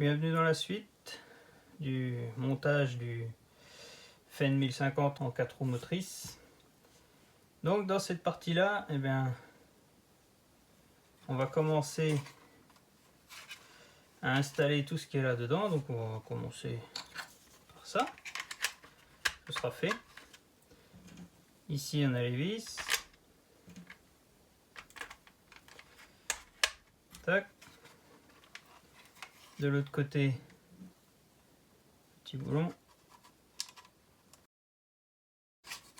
Bienvenue dans la suite du montage du Fenn 1050 en 4 roues motrices. Donc dans cette partie là, on va commencer à installer tout ce qui est là dedans. Donc on va commencer par ça. Ce sera fait. Ici on a les vis. Tac. De l'autre côté, petit boulon.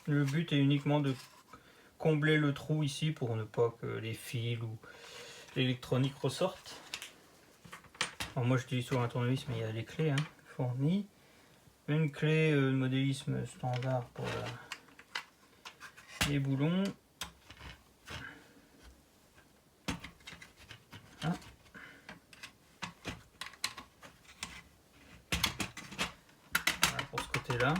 Le but est uniquement de combler le trou ici pour ne pas que les fils ou l'électronique ressortent. Alors moi j'utilise toujours un tournevis, mais il y a les clés fournies. Une clé de modélisme standard pour les boulons. Voilà. Voilà pour ce côté là.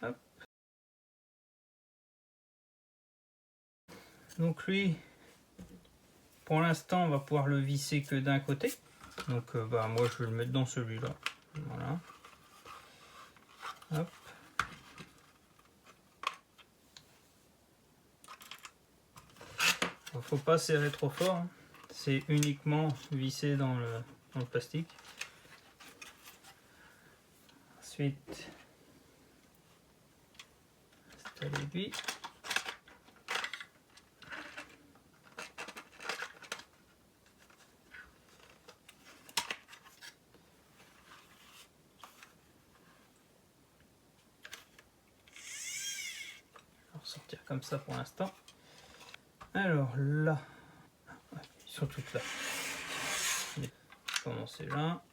Hop. Donc lui, pour l'instant on va pouvoir le visser que d'un côté. Donc moi je vais le mettre dans celui-là. Voilà. Hop. Faut pas serrer trop fort, hein. C'est uniquement vissé dans le plastique. Ensuite, installer lui. On va sortir comme ça pour l'instant. Alors là, ils sont toutes là. Je vais commencer là.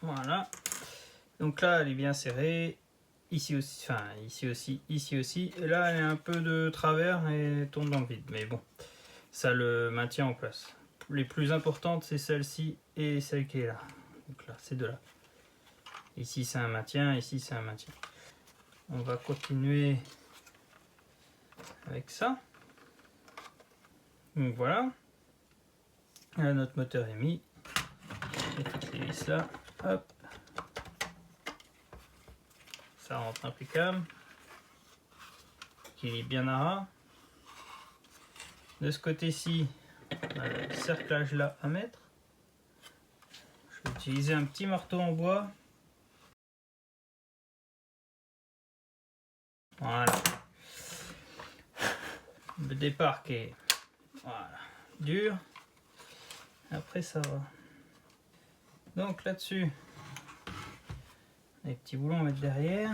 Voilà. Donc là, elle est bien serrée. Ici aussi, enfin ici aussi, ici aussi. Et là, elle est un peu de travers et tourne dans le vide. Mais bon, ça le maintient en place. Les plus importantes, c'est celle-ci et celle qui est là. Donc là, ces deux-là. Ici, c'est un maintien. Ici, c'est un maintien. On va continuer avec ça. Donc voilà. Là, notre moteur est mis. Et toutes les vis là. Hop. Ça rentre impeccable. Qui est bien à ras. De ce côté-ci, on a le cerclage là à mettre. Je vais utiliser un petit marteau en bois. Voilà. Le départ qui est dur. Après ça va. Donc là-dessus, les petits boulons à mettre derrière.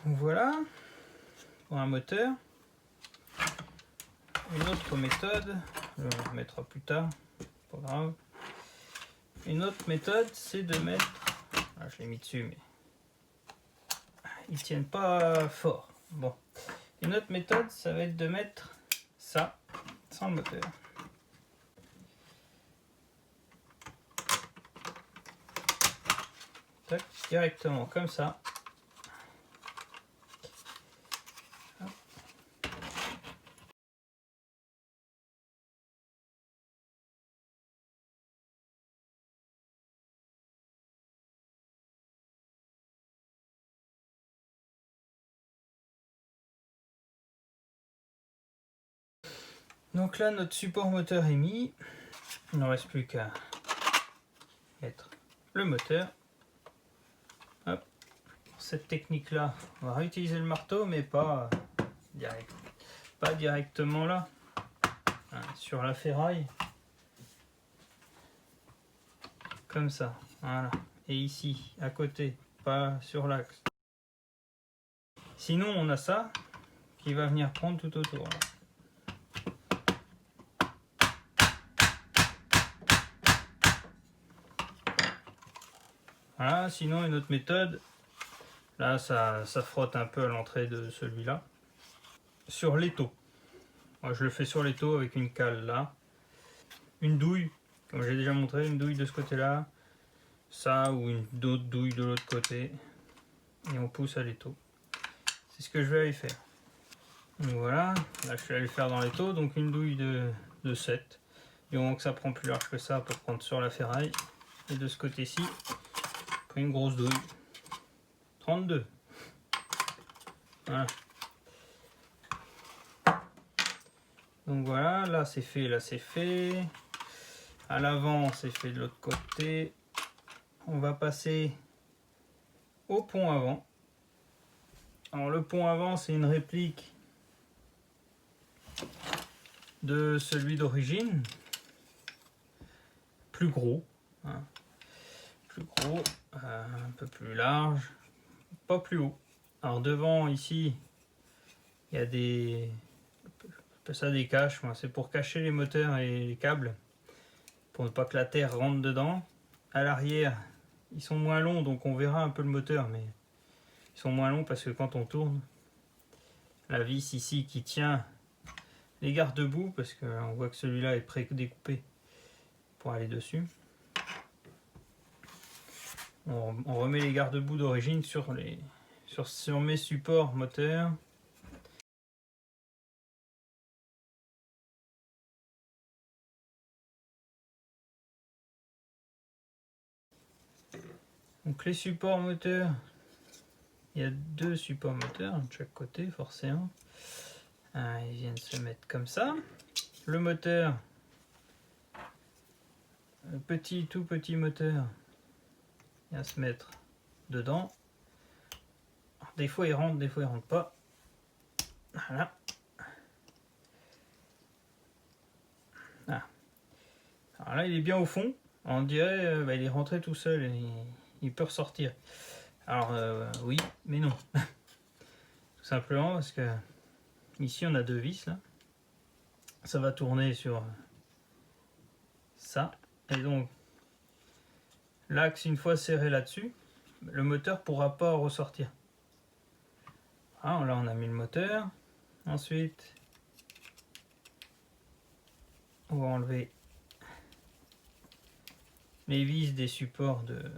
Voilà, pour un moteur. Une autre méthode, on le mettra plus tard, pas grave. Une autre méthode, c'est de mettre, je l'ai mis dessus, mais ils tiennent pas fort. Bon, une autre méthode, ça va être de mettre ça sans le moteur. Tac, directement comme ça. Donc là, notre support moteur est mis. Il ne reste plus qu'à mettre le moteur. Hop. cette technique-là. On va réutiliser le marteau, mais pas directement là, hein, sur la ferraille. Comme ça, voilà. Et ici, à côté, pas sur l'axe. Sinon, on a ça qui va venir prendre tout autour. Là. Voilà, sinon une autre méthode, là ça frotte un peu à l'entrée de celui-là, sur l'étau. Moi je le fais sur l'étau avec une cale là, une douille, comme j'ai déjà montré, une douille de ce côté-là, ça ou une autre douille de l'autre côté, et on pousse à l'étau. C'est ce que je vais aller faire. Donc voilà, là je suis allé faire dans l'étau, donc une douille de 7, du moment que ça prend plus large que ça pour prendre sur la ferraille, et de ce côté-ci, une grosse douille, 32. Voilà. Donc voilà, là c'est fait, là c'est fait. À l'avant, c'est fait de l'autre côté. On va passer au pont avant. Alors le pont avant, c'est une réplique de celui d'origine. Plus gros. Hein. Plus gros, un peu plus large, pas plus haut. Alors devant, ici, il y a des... ça des caches, c'est pour cacher les moteurs et les câbles, pour ne pas que la terre rentre dedans. À l'arrière, ils sont moins longs, donc on verra un peu le moteur, mais ils sont moins longs parce que quand on tourne, la vis ici qui tient les garde-boue, parce qu'on voit que celui-là est pré-découpé pour aller dessus. On remet les garde-boue d'origine sur mes supports moteurs. Donc les supports moteurs, il y a 2 supports moteurs de chaque côté forcément. Ils viennent se mettre comme ça. Le moteur, le tout petit moteur, vient se mettre dedans. Alors, des fois il rentre, des fois il rentre pas. Voilà. Ah. Alors là il est bien au fond. On dirait il est rentré tout seul et il peut ressortir. Alors oui, mais non. Tout simplement parce que ici on a 2 vis là. Ça va tourner sur ça. Et donc l'axe, une fois serré là-dessus, le moteur pourra pas ressortir. Alors là on a mis le moteur. Ensuite on va enlever les vis des supports de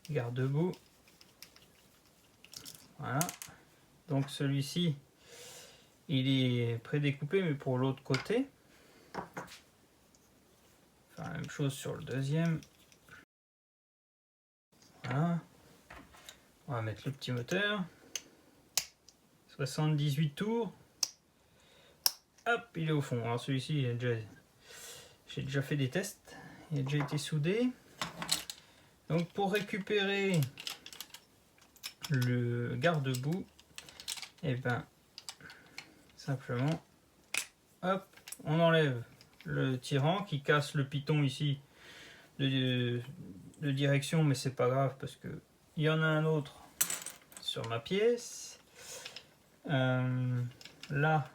garde-boue. Voilà. Donc celui-ci, il est prédécoupé, mais pour l'autre côté. Enfin, la même chose sur le deuxième. Voilà. On va mettre le petit moteur. 78 tours. Hop, il est au fond. Alors celui-ci, j'ai déjà fait des tests. Il a déjà été soudé. Donc pour récupérer le garde-boue, et ben simplement, hop, on enlève le tirant qui casse le piton ici de direction, mais c'est pas grave parce que il y en a un autre sur ma pièce. Là,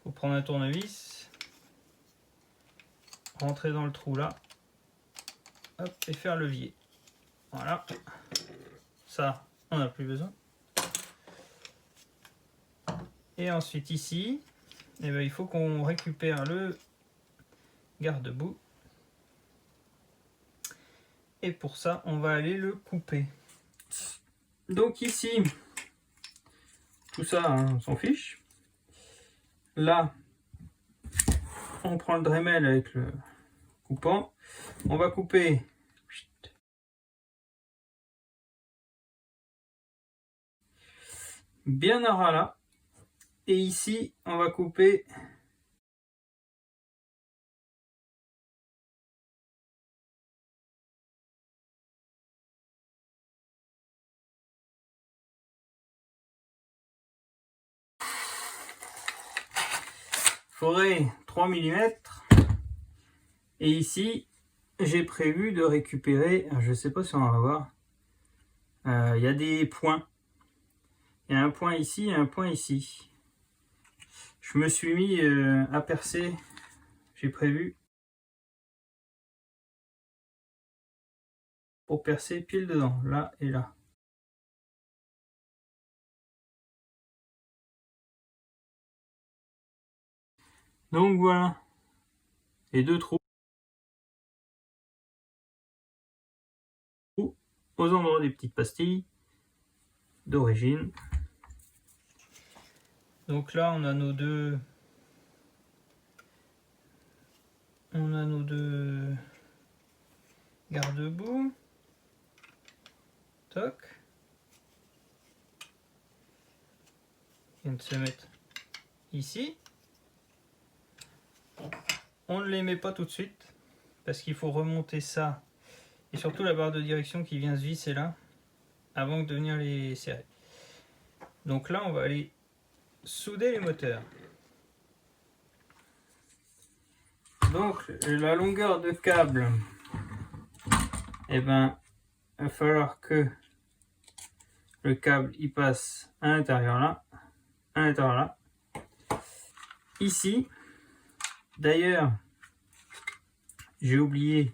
faut prendre un tournevis, rentrer dans le trou là, hop, et faire levier. Voilà, ça on n'a plus besoin. Et ensuite ici, eh ben, il faut qu'on récupère le garde-boue. Et pour ça, on va aller le couper. Donc ici, tout ça, hein, on s'en fiche. Là, on prend le Dremel avec le coupant. On va couper bien à ras là. Et ici, on va couper forêt 3 mm. Et ici, j'ai prévu de récupérer, je ne sais pas si on va voir, il y a des points. Il y a un point ici et un point ici. Je me suis mis à percer, j'ai prévu, pour percer pile dedans, là et là. Donc voilà, les deux trous aux endroits des petites pastilles d'origine. Donc là on a nos deux garde-boue. Toc. Ils viennent se mettre ici. On ne les met pas tout de suite parce qu'il faut remonter ça et surtout la barre de direction qui vient se visser là avant de venir les serrer. Donc là on va aller souder les moteurs. Donc la longueur de câble, eh ben, il va falloir que le câble il passe à l'intérieur là, à l'intérieur là, ici. D'ailleurs, j'ai oublié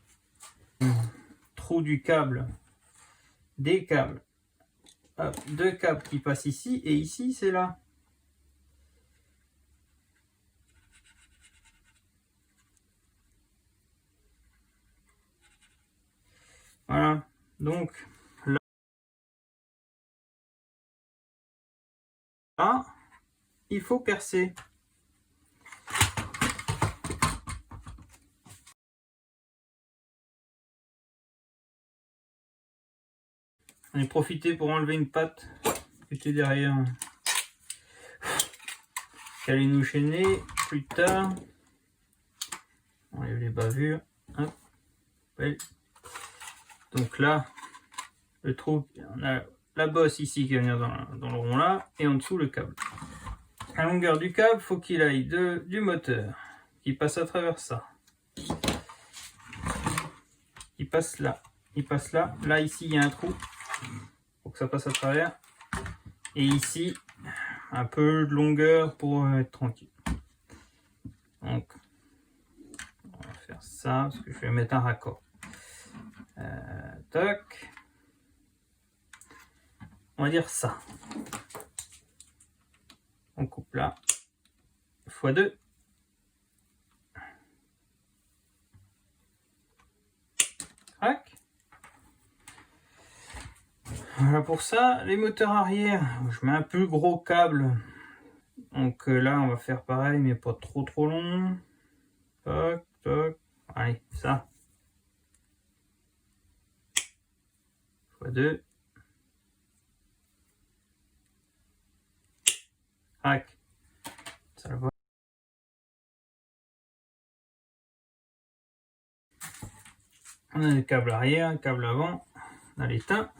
le trou du câble, des câbles, hop, deux câbles qui passent ici et ici c'est là. Voilà, donc là, il faut percer. On est profité pour enlever une patte qui était derrière, qui allait nous chaîner plus tard. On enlève les bavures. Hop. Ouais. Donc là, le trou, on a la bosse ici qui va venir dans le rond là, et en dessous le câble. La longueur du câble, faut qu'il aille du moteur, qui passe à travers ça. Il passe là, il passe là. Là ici il y a un trou, pour que ça passe à travers. Et ici, un peu de longueur pour être tranquille. Donc, on va faire ça, parce que je vais mettre un raccord. Toc. On va dire ça. On coupe là. x2. Crac. Voilà pour ça. Les moteurs arrière, je mets un plus gros câble. Donc là, on va faire pareil, mais pas trop long. Toc, toc. Allez, ça. x2. Crac. Ça le voit. On a le câble arrière, le câble avant, on a l'étain.